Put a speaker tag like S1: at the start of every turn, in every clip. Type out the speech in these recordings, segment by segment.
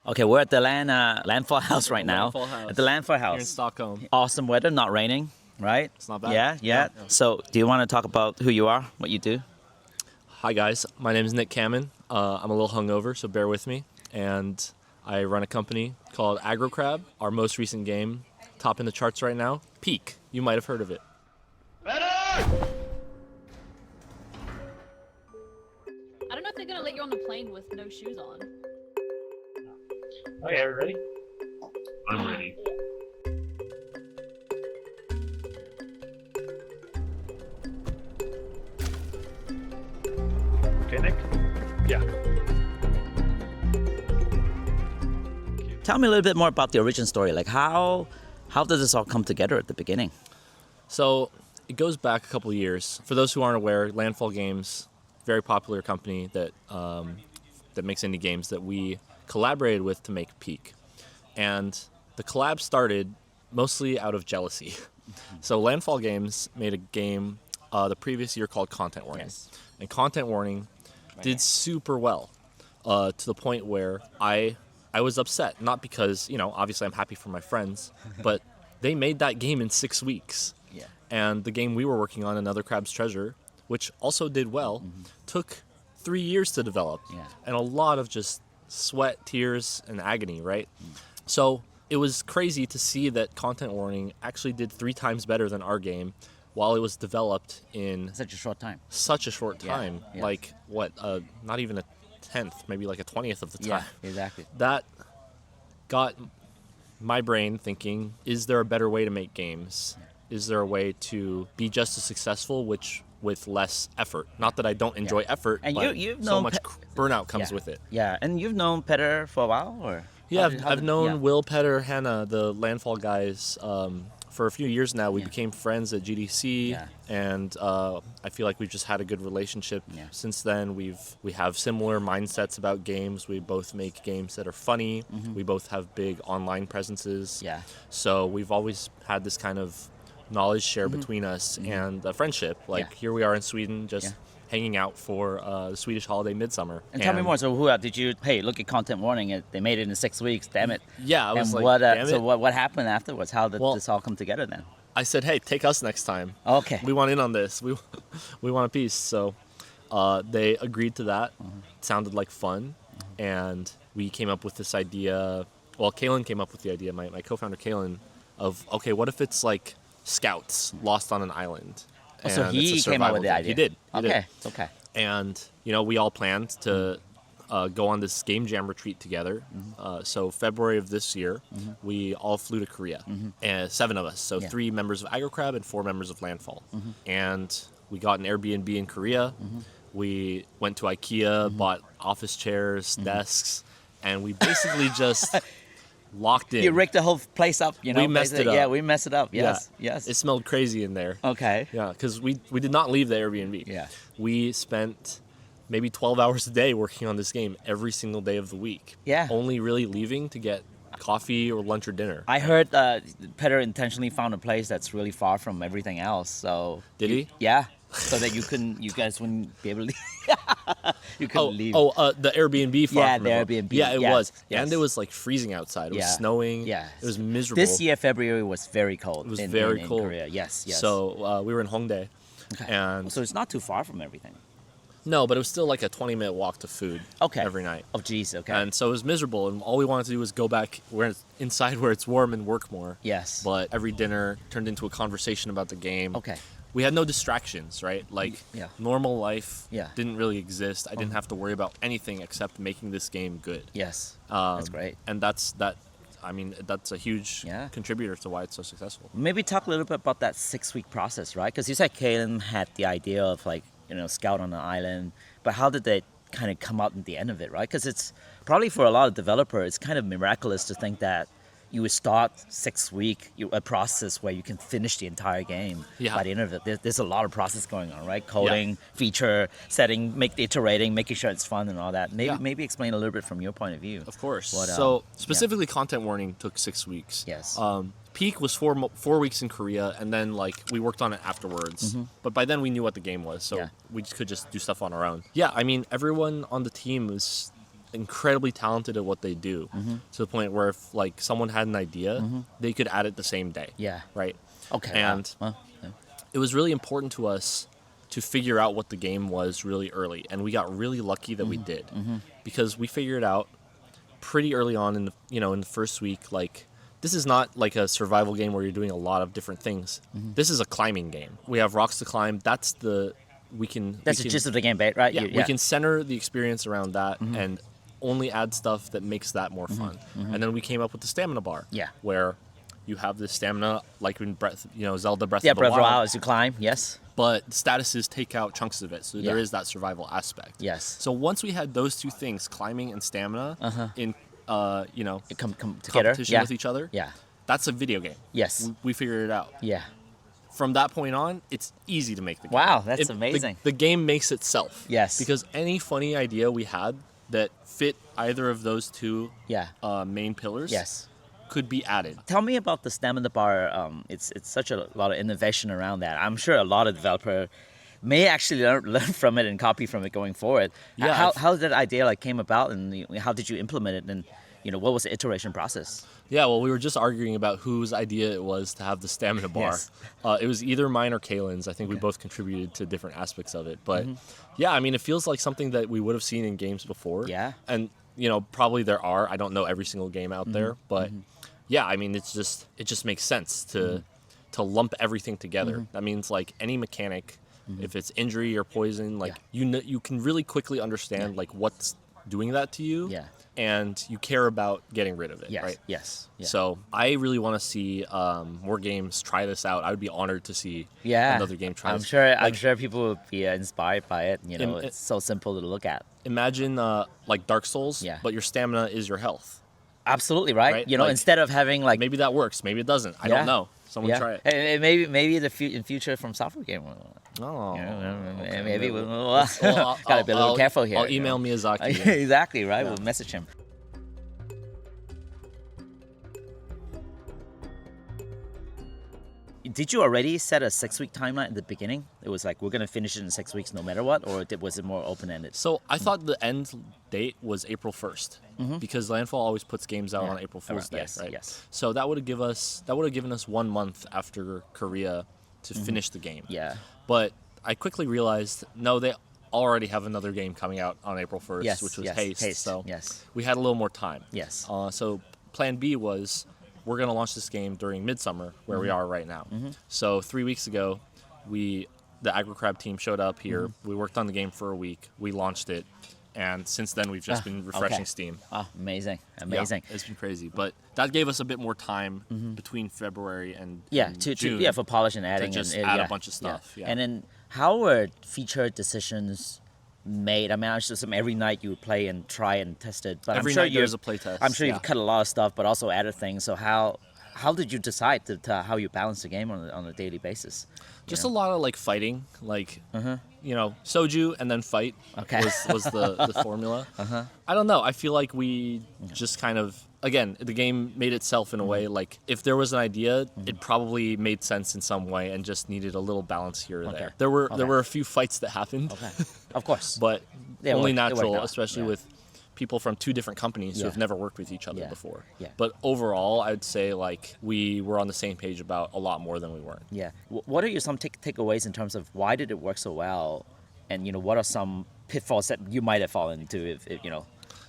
S1: Okay, we're at the Landfall house right now.
S2: Landfall house.
S1: At the Landfall house.
S2: Here in Stockholm.
S1: Awesome weather, not raining, right?
S2: It's not bad.
S1: Yeah. So, do you want to talk about who you are, what you do?
S2: Hi guys, my name is Nick Kaman. I'm a little hungover, so bear with me. And I run a company called Aggro Crab. Our most recent game, top in the charts right now, Peak. You might have heard of it.
S3: I don't know if they're gonna let you on the plane with no shoes on.
S4: Okay, are you ready? I'm ready. Okay, Nick? Yeah.
S1: Tell me a little bit more about the origin story. Like, how does this all come together at the beginning?
S2: So it goes back a couple of years. For those who aren't aware, Landfall Games, very popular company that makes indie games that we collaborated with to make Peak. And the collab started mostly out of jealousy. So Landfall Games made a game the previous year called Content Warning.
S1: Yes.
S2: And Content Warning did super well to the point where I was upset. Not because, obviously I'm happy for my friends, but they made that game in 6 weeks.
S1: Yeah.
S2: And the game we were working on, Another Crab's Treasure, which also did well, took 3 years to develop.
S1: Yeah.
S2: And a lot of just sweat, tears, and agony, right? So it was crazy to see that Content Warning actually did 3 times better than our game while it was developed in
S1: Such a short time.
S2: such a short time.
S1: Yeah.
S2: Like, not even a 10th, maybe like a 20th of the time.
S1: Yeah, exactly.
S2: That got my brain thinking, is there a better way to make games? Is there a way to be just as successful, with less effort? Not that I don't enjoy effort,
S1: And
S2: but
S1: you've
S2: so
S1: known
S2: much burnout comes
S1: Yeah.
S2: with it.
S1: Yeah, and you've known Petter for a while, or?
S2: Yeah, I've
S1: did-
S2: known
S1: yeah.
S2: Will, Petter, Hannah, the Landfall guys, for a few years now. We
S1: Yeah.
S2: became friends at GDC,
S1: Yeah.
S2: and I feel like we've just had a good relationship
S1: Yeah.
S2: since then. We have similar mindsets about games. We both make games that are funny. We both have big online presences.
S1: Yeah.
S2: So we've always had this kind of knowledge share between us and a friendship. Like
S1: Yeah.
S2: here we are in Sweden, just
S1: Yeah.
S2: hanging out for the Swedish holiday Midsummer.
S1: And tell me more. So, did you? Hey, look at Content Warning. They made it in 6 weeks. Damn it.
S2: Yeah, I was
S1: And
S2: like,
S1: what?
S2: damn
S1: So
S2: it.
S1: what happened afterwards? How did
S2: Well-
S1: this all come together then?
S2: I said, hey, take us next time.
S1: Okay.
S2: We want in on this. We want a piece. So they agreed to that. It sounded like fun. And we came up with this idea. Well, Kalen came up with the idea, my co-founder Kalen, of, okay, what if it's like scouts lost on an island?
S1: Oh, so
S2: And it's a
S1: he came up
S2: survival
S1: with the
S2: game.
S1: idea.
S2: He did. He did.
S1: Okay. Okay.
S2: And, we all planned to go on this game jam retreat together. So February of this year, we all flew to Korea. And 7 of us. So
S1: Yeah.
S2: 3 members of Aggro Crab and 4 members of Landfall. And we got an Airbnb in Korea. We went to IKEA, bought office chairs, desks, and we basically just locked in.
S1: You rigged the whole place up.
S2: We messed it up.
S1: Yeah, we messed it up.
S2: Yeah.
S1: Yes.
S2: It smelled crazy in there.
S1: Okay.
S2: Yeah, because we did not leave the Airbnb.
S1: Yeah.
S2: We spent maybe 12 hours a day working on this game every single day of the week.
S1: Yeah.
S2: Only really leaving to get coffee or lunch or dinner.
S1: I heard Petter intentionally found a place that's really far from everything else. So
S2: Did he?
S1: Yeah. So that you guys wouldn't be able to leave. You couldn't leave.
S2: The Airbnb farm.
S1: Yeah, the Airbnb.
S2: Yeah, it
S1: Yes,
S2: was.
S1: yes.
S2: And it was like freezing outside. It was
S1: Yeah.
S2: snowing.
S1: Yeah.
S2: It was miserable.
S1: This year, February was very cold.
S2: It was
S1: in
S2: very cold.
S1: Korea. Yes.
S2: So we were in Hongdae.
S1: Okay.
S2: And
S1: So it's not too far from everything.
S2: no, but it was still like a 20-minute walk to food
S1: Okay.
S2: every night.
S1: Oh, geez. Okay.
S2: And so it was miserable, and all we wanted to do was go back inside where it's warm and work more.
S1: Yes.
S2: But every dinner turned into a conversation about the game.
S1: Okay.
S2: We had no distractions, right? Like
S1: Yeah.
S2: normal life
S1: Yeah.
S2: didn't really exist. I didn't have to worry about anything except making this game good.
S1: Yes. That's great.
S2: And that's a huge
S1: Yeah.
S2: contributor to why it's so successful.
S1: Maybe talk a little bit about that 6-week process, right? Because you said Kalen had the idea of scout on an island, but how did they kind of come out at the end of it, right? Because it's probably for a lot of developers, it's kind of miraculous to think that you would start 6 week a process where you can finish the entire game
S2: Yeah.
S1: by the end of it. There's a lot of process going on, right? Coding, feature, setting, iterating, making sure it's fun and all that. Maybe explain a little bit from your point of view.
S2: Of course.
S1: What,
S2: So specifically, Content Warning took 6 weeks.
S1: Yes.
S2: Peak was 4 weeks in Korea, and then we worked on it afterwards. But by then we knew what the game was, so
S1: Yeah.
S2: we could just do stuff on our own. Yeah, I mean everyone on the team was incredibly talented at what they do, to the point where if like someone had an idea, they could add it the same day.
S1: Yeah.
S2: Right.
S1: Okay.
S2: And
S1: wow. Yeah.
S2: it was really important to us to figure out what the game was really early, and we got really lucky that we did, because we figured out pretty early on in the in the first week, like, this is not like a survival game where you're doing a lot of different things. This is a climbing game. We have rocks to climb. That's the
S1: gist of the game, right?
S2: Yeah, we can center the experience around that and only add stuff that makes that more fun. And then we came up with the stamina bar.
S1: Yeah.
S2: Where you have this stamina like in Zelda Breath
S1: Yeah,
S2: of the
S1: Breath of the
S2: Wild.
S1: Wild as you climb. Yes.
S2: But statuses take out chunks of it, so there
S1: Yeah.
S2: is that survival aspect.
S1: Yes.
S2: So once we had those two things, climbing and stamina, in
S1: It come together.
S2: competition with each other,
S1: Yeah.
S2: that's a video game.
S1: Yes.
S2: We figured it out.
S1: Yeah.
S2: From that point on, it's easy to make the game.
S1: Wow, that's amazing.
S2: The game makes itself.
S1: Yes.
S2: Because any funny idea we had that fit either of those two
S1: Yeah.
S2: main pillars
S1: Yes.
S2: could be added.
S1: Tell me about the stamina bar. It's such a lot of innovation around that. I'm sure a lot of developer may actually learn from it and copy from it going forward.
S2: Yeah,
S1: How did that idea came about, and how did you implement it, and what was the iteration process?
S2: Yeah, well, we were just arguing about whose idea it was to have the stamina bar.
S1: Yes.
S2: It was either mine or Kaylin's. I think we both contributed to different aspects of it. But yeah, I mean, it feels like something that we would have seen in games before.
S1: Yeah.
S2: And, probably there are. I don't know every single game out there. But yeah, I mean, it just makes sense to lump everything together. That means like any mechanic, if it's injury or poison, like you can really quickly understand like what's doing that to you.
S1: Yeah.
S2: And you care about getting rid of it,
S1: Yes.
S2: right?
S1: Yes. Yeah.
S2: So I really want to see more games try this out. I would be honored to see another game try this.
S1: I'm sure people will be inspired by it. It's so simple to look at.
S2: Imagine like Dark Souls,
S1: Yeah.
S2: but your stamina is your health.
S1: Absolutely right.
S2: Right?
S1: Like, instead of having like
S2: Maybe that works. Maybe it doesn't. I
S1: Yeah.
S2: don't know. Someone try it.
S1: And maybe in future from software game.
S2: Oh, okay.
S1: Maybe
S2: Well,
S1: gotta be a little
S2: I'll-
S1: careful here.
S2: I'll email Miyazaki.
S1: Exactly right.
S2: Yeah.
S1: We'll message him. Did you already set a 6-week timeline at the beginning? It was like we're gonna finish it in 6 weeks no matter what, or was it more open ended?
S2: So I thought the end date was April 1st because Landfall always puts games out
S1: Yeah.
S2: on April Fool's Day,
S1: Yes,
S2: right?
S1: yes.
S2: So that would have given us 1 month after Korea to finish the game.
S1: Yeah.
S2: But I quickly realized, no, they already have another game coming out on April 1st,
S1: Yes,
S2: which was
S1: yes,
S2: Haste.
S1: Haste,
S2: So
S1: yes.
S2: we had a little more time.
S1: Yes.
S2: So plan B was we're going to launch this game during midsummer, where we are right now. So 3 weeks ago, the Aggro Crab team showed up here. We worked on the game for a week. We launched it. And since then, we've just been refreshing
S1: okay.
S2: Steam.
S1: Oh, amazing.
S2: Yeah, it's been crazy. But that gave us a bit more time between February and June.
S1: For polish and adding
S2: just
S1: and
S2: add a bunch of stuff, yeah.
S1: And then how were feature decisions made? I mean, I assume every night you would play and try and test it. But
S2: Every
S1: I'm sure
S2: night there's a playtest,
S1: I'm sure
S2: yeah.
S1: you've cut a lot of stuff, but also added things. So how did you decide to how you balance the game on a daily basis?
S2: Just a lot of like fighting, like soju and then fight.
S1: Okay.
S2: was the formula. I don't know. I feel like we just kind of the game made itself in a way like if there was an idea, it probably made sense in some way and just needed a little balance here or
S1: Okay.
S2: there. There
S1: Okay.
S2: were a few fights that happened,
S1: Okay, of course.
S2: but
S1: They
S2: only
S1: worked- they worked
S2: natural,
S1: out,
S2: especially
S1: yeah.
S2: with people from two different companies who
S1: Yeah.
S2: have never worked with each other
S1: Yeah.
S2: before.
S1: Yeah.
S2: But overall, I'd say like we were on the same page about a lot more than we weren't.
S1: Yeah. What are your some takeaways in terms of why did it work so well, and what are some pitfalls that you might have fallen into if
S2: Yeah,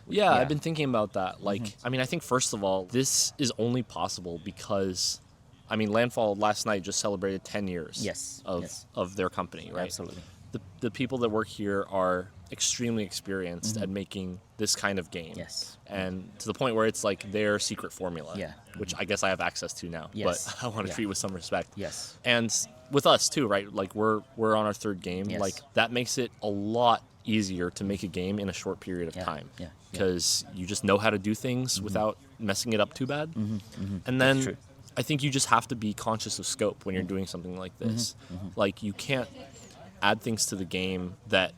S1: Yeah.
S2: I've been thinking about that. Like, I mean, I think first of all, this is only possible because, I mean, Landfall last night just celebrated 10 years
S1: Yes,
S2: of
S1: yes.
S2: of their company, right?
S1: Absolutely.
S2: The people that work here are extremely experienced at making this kind of game.
S1: Yes.
S2: And to the point where it's like their secret formula.
S1: Yeah.
S2: Which I guess I have access to now.
S1: Yes.
S2: But I want to
S1: Yeah.
S2: treat with some respect.
S1: Yes.
S2: And with us too, right? Like we're on our third game.
S1: Yes.
S2: Like that makes it a lot easier to make a game in a short period of
S1: Yeah,
S2: time.
S1: yeah, yeah.
S2: Because you just know how to do things without messing it up too bad. And then
S1: true.
S2: I think you just have to be conscious of scope when you're doing something like this. Like you can't add things to the game that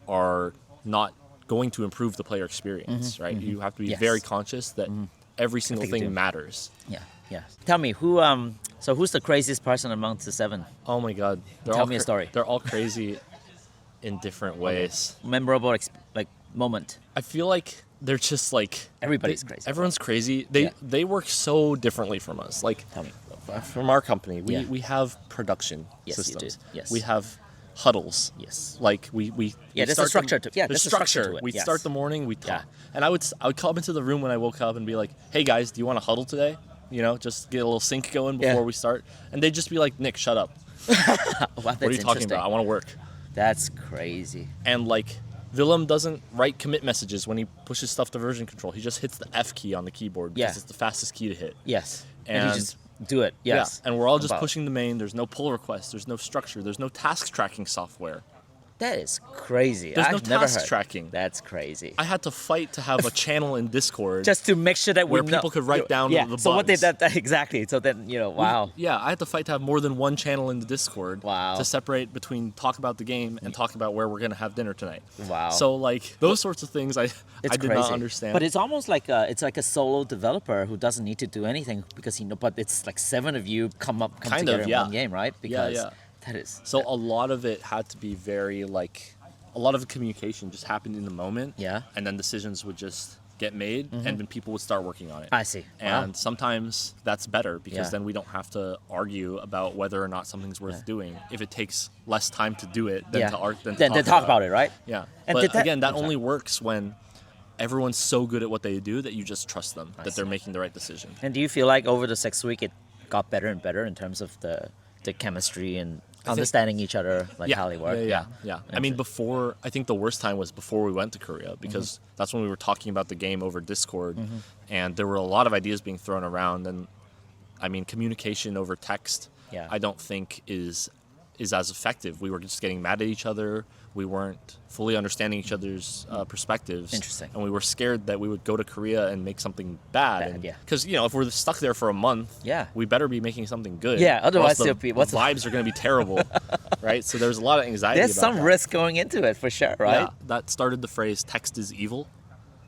S2: are not going to improve the player experience, right? You have to be
S1: Yes.
S2: very conscious that every single
S1: think you
S2: thing
S1: do.
S2: matters.
S1: Yeah. Yeah. Tell me who's the craziest person amongst the 7?
S2: Oh my God.
S1: Tell me a story.
S2: They're all crazy in different ways.
S1: Memorable moment.
S2: I feel like they're just like
S1: Everybody's crazy.
S2: Everyone's crazy.
S1: Yeah.
S2: They work so differently from us. Like
S1: Tell me.
S2: from our company,
S1: Yeah.
S2: we have production
S1: Yes, you
S2: systems.
S1: do. Yes.
S2: We have huddles.
S1: Yes.
S2: Like we
S1: Yeah, there's a
S2: start
S1: structure
S2: the,
S1: to- yeah,
S2: there's
S1: there's a structure
S2: structure.
S1: to it,
S2: We
S1: yes.
S2: start the morning. We talk,
S1: Yeah.
S2: and I would come into the room when I woke up and be like, "Hey guys, do you want to huddle today? You know, just get a little sync going before
S1: Yeah.
S2: we start." And they'd just be like, "Nick, shut up.
S1: Wow,
S2: What are you talking about? I want to work."
S1: That's crazy.
S2: And like Willem doesn't write commit messages when he pushes stuff to version control. He just hits the F key on the keyboard because
S1: Yeah.
S2: it's the fastest key to hit.
S1: Yes. And
S2: And-
S1: you just do it. Yes.
S2: Yeah. And we're all just
S1: About-
S2: pushing the main. There's no pull requests. There's no structure. There's no task tracking software.
S1: That is crazy.
S2: There's no
S1: I've never
S2: task
S1: heard.
S2: tracking.
S1: That's crazy.
S2: I had to fight to have a channel in Discord.
S1: Just to make sure that
S2: where
S1: we know-
S2: people could write down
S1: yeah.
S2: the
S1: So what they
S2: bugs.
S1: that exactly. So then wow.
S2: Yeah, I had to fight to have more than one channel in the Discord.
S1: Wow.
S2: To separate between talk about the game and talk about where we're gonna have dinner tonight.
S1: Wow.
S2: So like those sorts of things, I
S1: It's
S2: did
S1: crazy.
S2: not understand.
S1: But it's almost like a solo developer who doesn't need to do anything because but it's like 7 of you come
S2: Kind
S1: together
S2: of,
S1: in
S2: yeah.
S1: one game, right? Because
S2: yeah.
S1: that is
S2: So a lot of it had to be very like, a lot of the communication just happened in the moment.
S1: Yeah.
S2: And then decisions would just get made, and then people would start working on it.
S1: I see. Wow.
S2: And sometimes that's better because
S1: Yeah.
S2: then we don't have to argue about whether or not something's worth doing. If it takes less time to do it than
S1: yeah.
S2: to art than
S1: then
S2: to
S1: talk about it, right?
S2: Yeah.
S1: And
S2: But
S1: did that-
S2: again, that
S1: I'm
S2: only
S1: sorry.
S2: works when everyone's so good at what they do that you just trust them, that they're making the right decision.
S1: And do you feel like over the 6 week it got better and better in terms of the chemistry and understanding each other, like how they work?
S2: Yeah. I mean, I think the worst time was before we went to Korea because
S1: Mm-hmm.
S2: that's when we were talking about the game over Discord, and there were a lot of ideas being thrown around. And I mean, communication over text,
S1: Yeah.
S2: I don't think is as effective. We were just getting mad at each other. We weren't fully understanding each other's perspectives.
S1: Interesting.
S2: And we were scared that we would go to Korea and make something bad.
S1: Yeah.
S2: Because if we're stuck there for a month,
S1: Yeah.
S2: we better be making something good.
S1: Yeah,
S2: or
S1: otherwise
S2: else the
S1: it'll be- what's the-
S2: vibes are going to be terrible, right? So there's a lot of anxiety.
S1: There's
S2: about
S1: some
S2: that.
S1: risk going into it for sure, right?
S2: Yeah, that started the phrase "text is evil."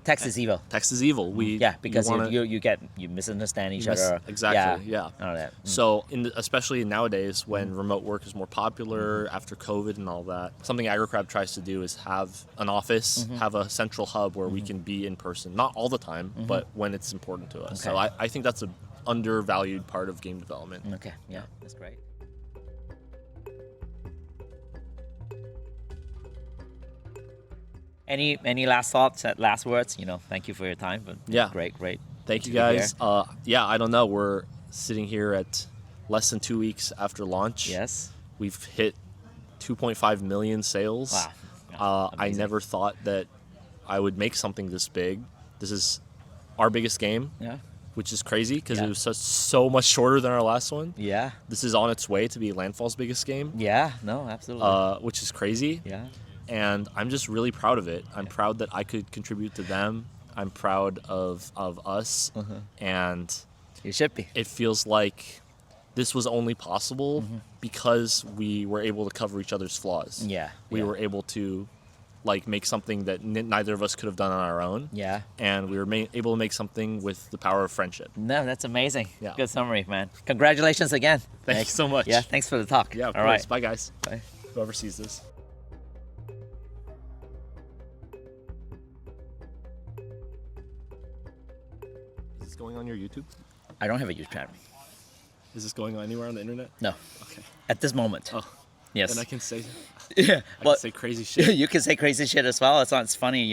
S1: Text is evil.
S2: Text is evil.
S1: Because
S2: wanna-
S1: you misunderstand each other.
S2: exactly. Yeah.
S1: All that.
S2: So, especially nowadays when remote work is more popular after COVID and all that, something Aggro Crab tries to do is have an office, have a central hub where we can be in person. Not all the time, but when it's important to us. So
S1: Okay.
S2: I think that's an undervalued part of game development.
S1: Okay, yeah, that's great. Any last thoughts, last words? Thank you for your time. But
S2: Yeah.
S1: great.
S2: Thank you
S1: to be
S2: guys. I don't know. We're sitting here at less than 2 weeks after launch.
S1: Yes.
S2: We've hit 2.5 million sales.
S1: Wow.
S2: I
S1: Amazing.
S2: never thought that I would make something this big. This is our biggest game,
S1: Yeah.
S2: which is crazy because
S1: Yeah.
S2: it was so much shorter than our last one.
S1: Yeah.
S2: This is on its way to be Landfall's biggest game,
S1: Yeah. No, absolutely.
S2: which is crazy.
S1: yeah.
S2: And I'm just really proud of it. I'm proud that I could contribute to them. I'm proud of us. And
S1: You should be.
S2: it feels like this was only possible because we were able to cover each other's flaws.
S1: Yeah.
S2: We
S1: yeah.
S2: were able to make something that neither of us could have done on our own.
S1: Yeah.
S2: And we were able to make something with the power of friendship.
S1: No, that's amazing.
S2: Yeah.
S1: Good summary, man. Congratulations again.
S2: Thank you so much.
S1: Yeah. Thanks for the talk.
S2: Yeah, of
S1: All
S2: course.
S1: right.
S2: Bye, guys.
S1: Bye.
S2: Whoever sees this. Is this going on your YouTube?
S1: I don't have a YouTube channel.
S2: Is this going on anywhere on the internet?
S1: No.
S2: Okay.
S1: At this moment.
S2: Oh,
S1: Yes.
S2: then I can say
S1: yeah.
S2: I can say crazy shit.
S1: You can say crazy shit as well. It's funny,